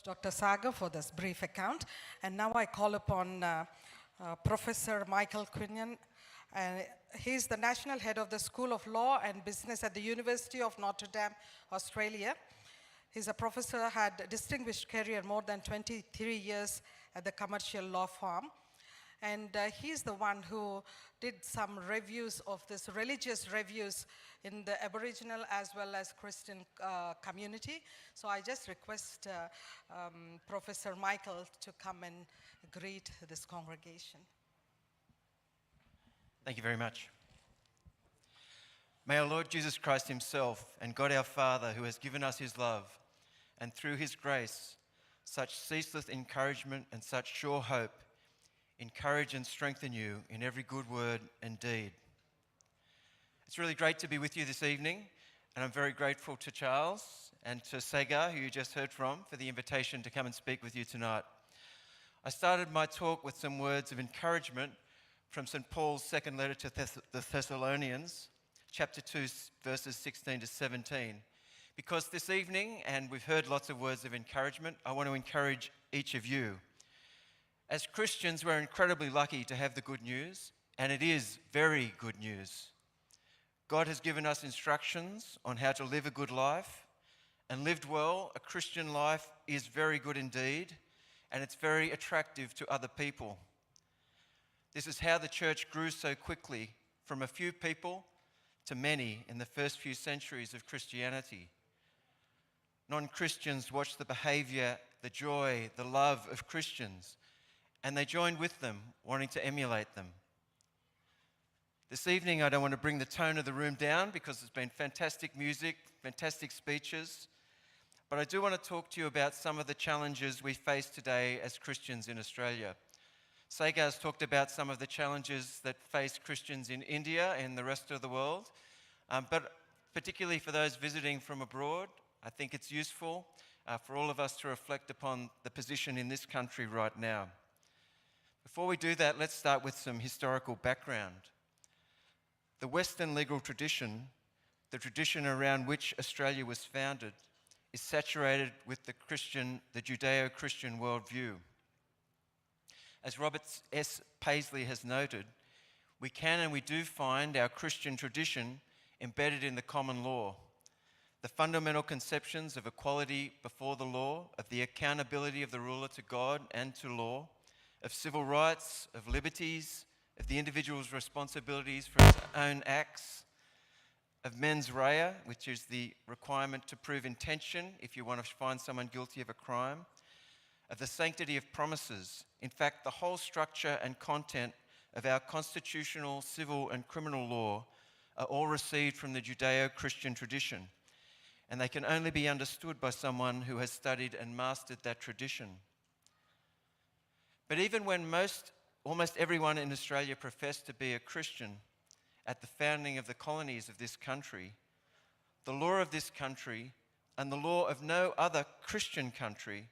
Dr. Sagar for this brief account. And now I call upon Professor Michael Quinlan. He's the National Head of the School of Law and Business at the University of Notre, Australia. He's a professor, had a distinguished career, more than 23 years at the commercial law firm. And he's the one who did some reviews of this, religious reviews in the Aboriginal as well as Christian community. So I just request Professor Michael to come and greet this congregation. Thank you very much. May our Lord Jesus Christ himself and God our Father, who has given us his love, and through his grace, such ceaseless encouragement and such sure hope, encourage and strengthen you in every good word and deed. It's really great to be with you this evening, and I'm very grateful to Charles and to Sagar, who you just heard from, for the invitation to come and speak with you tonight. I started my talk with some words of encouragement from St. Paul's second letter to the Thessalonians, chapter 2, verses 16 to 17. Because this evening, and we've heard lots of words of encouragement, I want to encourage each of you. As Christians, we're incredibly lucky to have the good news, and it is very good news. God has given us instructions on how to live a good life, and lived well, a Christian life is very good indeed, and it's very attractive to other people. This is how the church grew so quickly from a few people to many in the first few centuries of Christianity. Non-Christians watched the behaviour, the joy, the love of Christians, and they joined with them, wanting to emulate them. This evening, I don't want to bring the tone of the room down because there's been fantastic music, fantastic speeches, but I do want to talk to you about some of the challenges we face today as Christians in Australia. Sagar's talked about some of the challenges that face Christians in India and the rest of the world, but particularly for those visiting from abroad, I think it's useful for all of us to reflect upon the position in this country right now. Before we do that, let's start with some historical background. The Western legal tradition, the tradition around which Australia was founded, is saturated with the Judeo-Christian worldview. As Robert S. Paisley has noted, we can and we do find our Christian tradition embedded in the common law. The fundamental conceptions of equality before the law, of the accountability of the ruler to God and to law, of civil rights, of liberties, of the individual's responsibilities for his own acts, of mens rea, which is the requirement to prove intention if you want to find someone guilty of a crime, of the sanctity of promises. In fact, the whole structure and content of our constitutional, civil and criminal law are all received from the Judeo-Christian tradition, and they can only be understood by someone who has studied and mastered that tradition. But even when almost everyone in Australia professed to be a Christian at the founding of the colonies of this country, the law of this country and the law of no other Christian country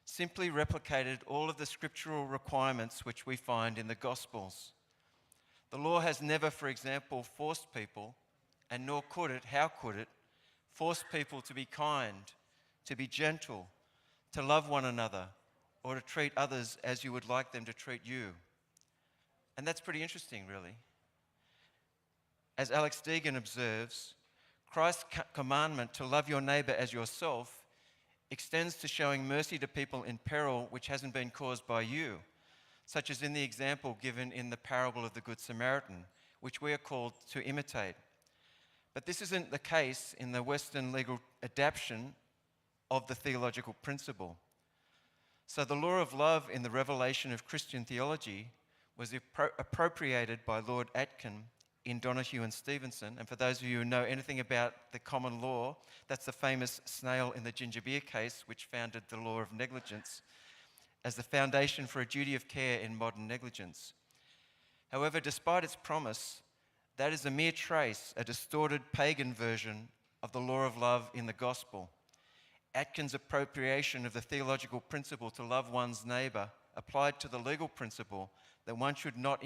simply replicated all of the scriptural requirements which we find in the Gospels. The law has never, for example, forced people, and nor could it, how could it, force people to be kind, to be gentle, to love one another, or to treat others as you would like them to treat you. And that's pretty interesting, really. As Alex Deegan observes, Christ's commandment to love your neighbour as yourself extends to showing mercy to people in peril which hasn't been caused by you, such as in the example given in the parable of the Good Samaritan, which we are called to imitate. But this isn't the case in the Western legal adaptation of the theological principle. So the law of love in the revelation of Christian theology was appropriated by Lord Atkin in Donoghue and Stevenson. And for those of you who know anything about the common law, that's the famous snail in the ginger beer case, which founded the law of negligence as the foundation for a duty of care in modern negligence. However, despite its promise, that is a mere trace, a distorted pagan version of the law of love in the gospel. Atkin's appropriation of the theological principle to love one's neighbour applied to the legal principle that one should not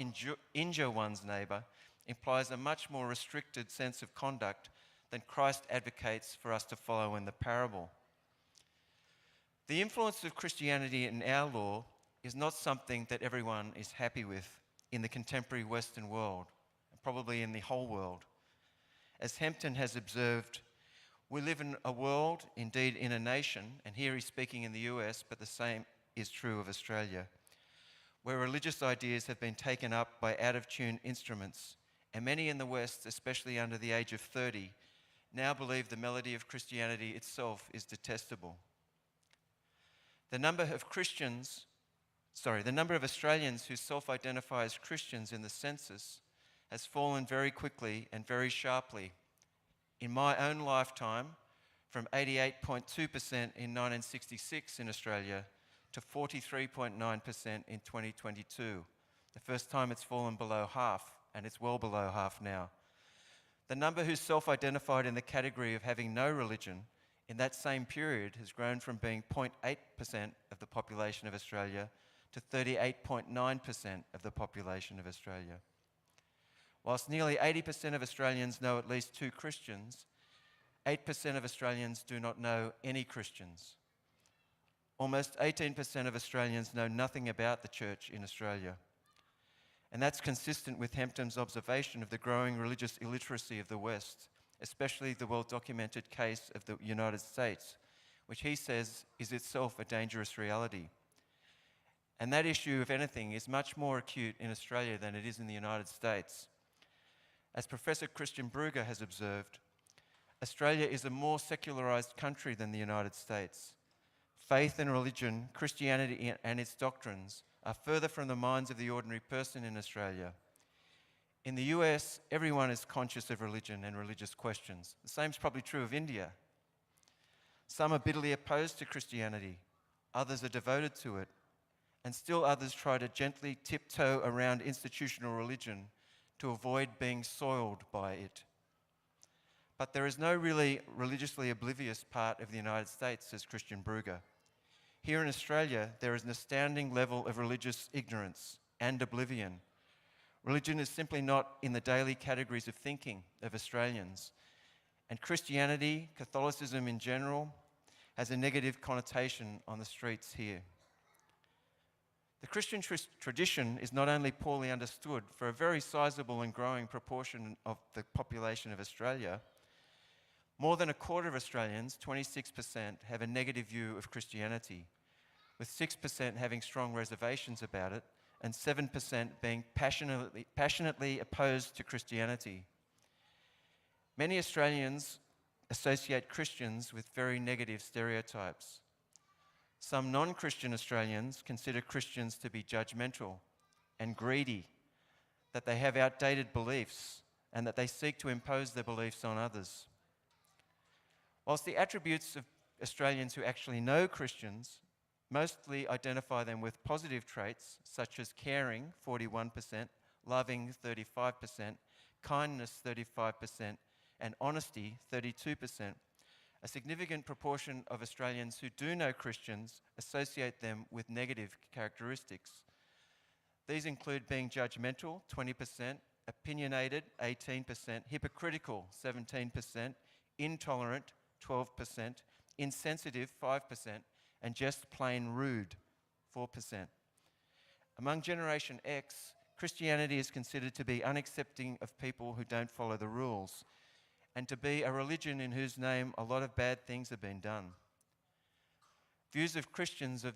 injure one's neighbour implies a much more restricted sense of conduct than Christ advocates for us to follow in the parable. The influence of Christianity in our law is not something that everyone is happy with in the contemporary Western world, and probably in the whole world. As Hempton has observed, we live in a world, indeed in a nation, and here he's speaking in the US, but the same is true of Australia, where religious ideas have been taken up by out-of-tune instruments, and many in the West, especially under the age of 30, now believe the melody of Christianity itself is detestable. The number of Australians who self-identify as Christians in the census has fallen very quickly and very sharply. In my own lifetime, from 88.2% in 1966 in Australia to 43.9% in 2022. The first time it's fallen below half, and it's well below half now. The number who self-identified in the category of having no religion in that same period has grown from being 0.8% of the population of Australia to 38.9% of the population of Australia. Whilst nearly 80% of Australians know at least two Christians, 8% of Australians do not know any Christians. Almost 18% of Australians know nothing about the church in Australia. And that's consistent with Hempton's observation of the growing religious illiteracy of the West, especially the well-documented case of the United States, which he says is itself a dangerous reality. And that issue, if anything, is much more acute in Australia than it is in the United States. As Professor Christian Brugger has observed, Australia is a more secularized country than the United States. Faith and religion, Christianity and its doctrines are further from the minds of the ordinary person in Australia. In the US, everyone is conscious of religion and religious questions. The same is probably true of India. Some are bitterly opposed to Christianity, others are devoted to it, and still others try to gently tiptoe around institutional religion to avoid being soiled by it. But there is no really religiously oblivious part of the United States, says Christian Brugger. Here in Australia, there is an astounding level of religious ignorance and oblivion. Religion is simply not in the daily categories of thinking of Australians. And Christianity, Catholicism in general, has a negative connotation on the streets here. The Christian tradition is not only poorly understood for a very sizable and growing proportion of the population of Australia. More than a quarter of Australians, 26%, have a negative view of Christianity, with 6% having strong reservations about it and 7% being passionately opposed to Christianity. Many Australians associate Christians with very negative stereotypes. Some non-Christian Australians consider Christians to be judgmental and greedy, that they have outdated beliefs and that they seek to impose their beliefs on others. Whilst the attributes of Australians who actually know Christians mostly identify them with positive traits such as caring, 41%, loving, 35%, kindness, 35%, and honesty, 32%, a significant proportion of Australians who do know Christians associate them with negative characteristics. These include being judgmental, 20%, opinionated, 18%, hypocritical, 17%, intolerant, 12%, insensitive, 5%, and just plain rude, 4%. Among Generation X, Christianity is considered to be unaccepting of people who don't follow the rules, and to be a religion in whose name a lot of bad things have been done. Views of Christians of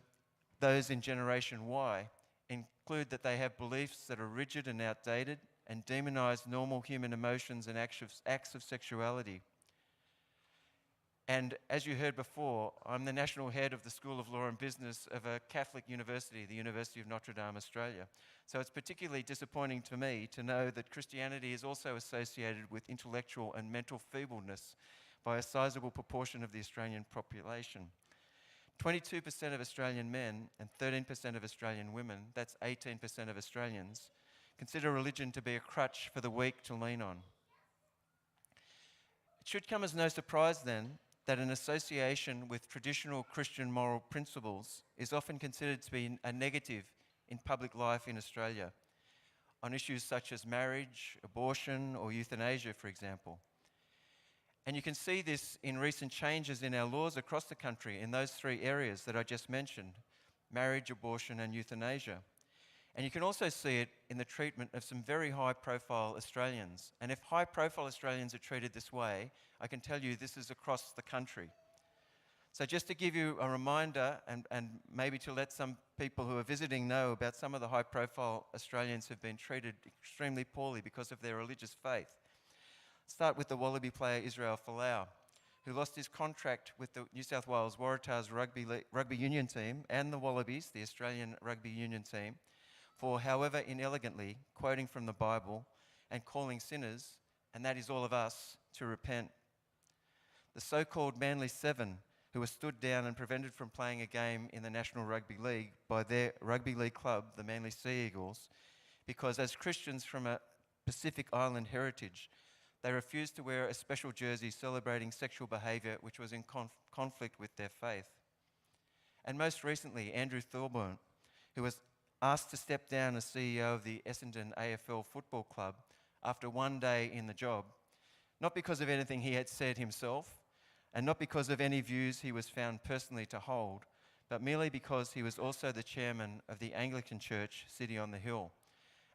those in Generation Y include that they have beliefs that are rigid and outdated and demonize normal human emotions and acts of sexuality. And as you heard before, I'm the national head of the School of Law and Business of a Catholic university, the University of Notre, Australia. So it's particularly disappointing to me to know that Christianity is also associated with intellectual and mental feebleness by a sizable proportion of the Australian population. 22% of Australian men and 13% of Australian women, that's 18% of Australians, consider religion to be a crutch for the weak to lean on. It should come as no surprise then that an association with traditional Christian moral principles is often considered to be a negative in public life in Australia, on issues such as marriage, abortion, or euthanasia, for example. And you can see this in recent changes in our laws across the country in those three areas that I just mentioned: marriage, abortion, and euthanasia. And you can also see it in the treatment of some very high-profile Australians. And if high-profile Australians are treated this way, I can tell you this is across the country. So just to give you a reminder, and maybe to let some people who are visiting know about some of the high-profile Australians who've been treated extremely poorly because of their religious faith. Start with the Wallaby player Israel Folau, who lost his contract with the New South Wales Waratahs rugby union team and the Wallabies, the Australian rugby union team, for, however inelegantly, quoting from the Bible and calling sinners, and that is all of us, to repent. The so-called Manly Seven, who were stood down and prevented from playing a game in the National Rugby League by their rugby league club, the Manly Sea Eagles, because as Christians from a Pacific Island heritage, they refused to wear a special jersey celebrating sexual behaviour which was in conflict with their faith. And most recently, Andrew Thorburn, who was asked to step down as CEO of the Essendon AFL Football Club after one day in the job, not because of anything he had said himself, and not because of any views he was found personally to hold, but merely because he was also the chairman of the Anglican Church, City on the Hill.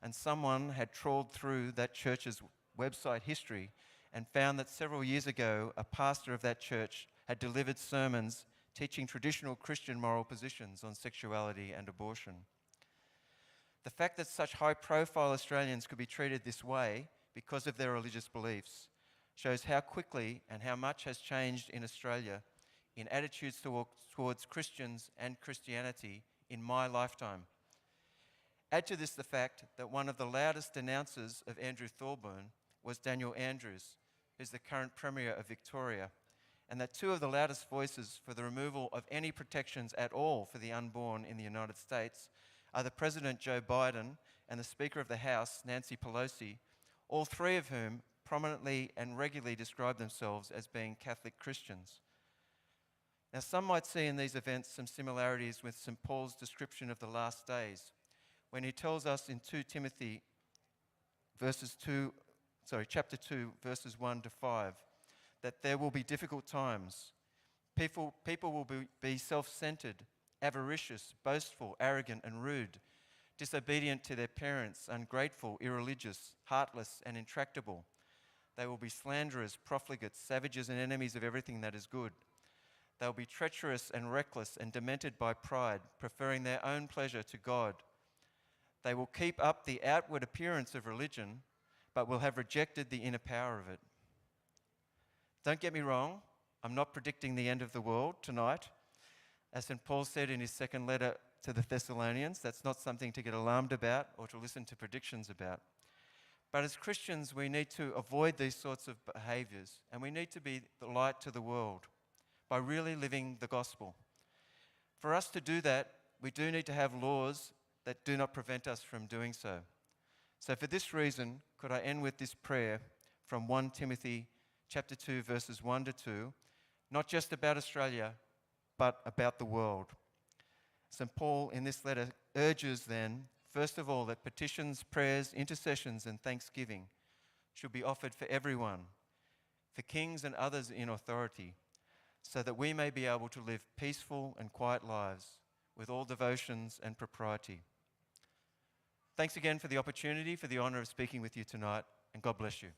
And someone had trawled through that church's website history and found that several years ago, a pastor of that church had delivered sermons teaching traditional Christian moral positions on sexuality and abortion. The fact that such high-profile Australians could be treated this way because of their religious beliefs shows how quickly and how much has changed in Australia in attitudes towards Christians and Christianity in my lifetime. Add to this the fact that one of the loudest denouncers of Andrew Thorburn was Daniel Andrews, who's the current Premier of Victoria, and that two of the loudest voices for the removal of any protections at all for the unborn in the United States are the President Joe Biden and the Speaker of the House, Nancy Pelosi, all three of whom prominently and regularly describe themselves as being Catholic Christians. Now, some might see in these events some similarities with St. Paul's description of the last days, when he tells us in 2 Timothy chapter 2, verses 1 to 5, that there will be difficult times. People will be self-centered, avaricious, boastful, arrogant, and rude, disobedient to their parents, ungrateful, irreligious, heartless, and intractable. They will be slanderers, profligates, savages, and enemies of everything that is good. They will be treacherous and reckless and demented by pride, preferring their own pleasure to God. They will keep up the outward appearance of religion, but will have rejected the inner power of it. Don't get me wrong, I'm not predicting the end of the world tonight. As St. Paul said in his second letter to the Thessalonians, that's not something to get alarmed about or to listen to predictions about. But as Christians, we need to avoid these sorts of behaviours, and we need to be the light to the world by really living the gospel. For us to do that, we do need to have laws that do not prevent us from doing so. So for this reason, could I end with this prayer from 1 Timothy chapter 2, verses 1 to 2, not just about Australia, but about the world. St. Paul in this letter urges then, first of all, that petitions, prayers, intercessions, and thanksgiving should be offered for everyone, for kings and others in authority, so that we may be able to live peaceful and quiet lives with all devotions and propriety. Thanks again for the opportunity, for the honour of speaking with you tonight, and God bless you.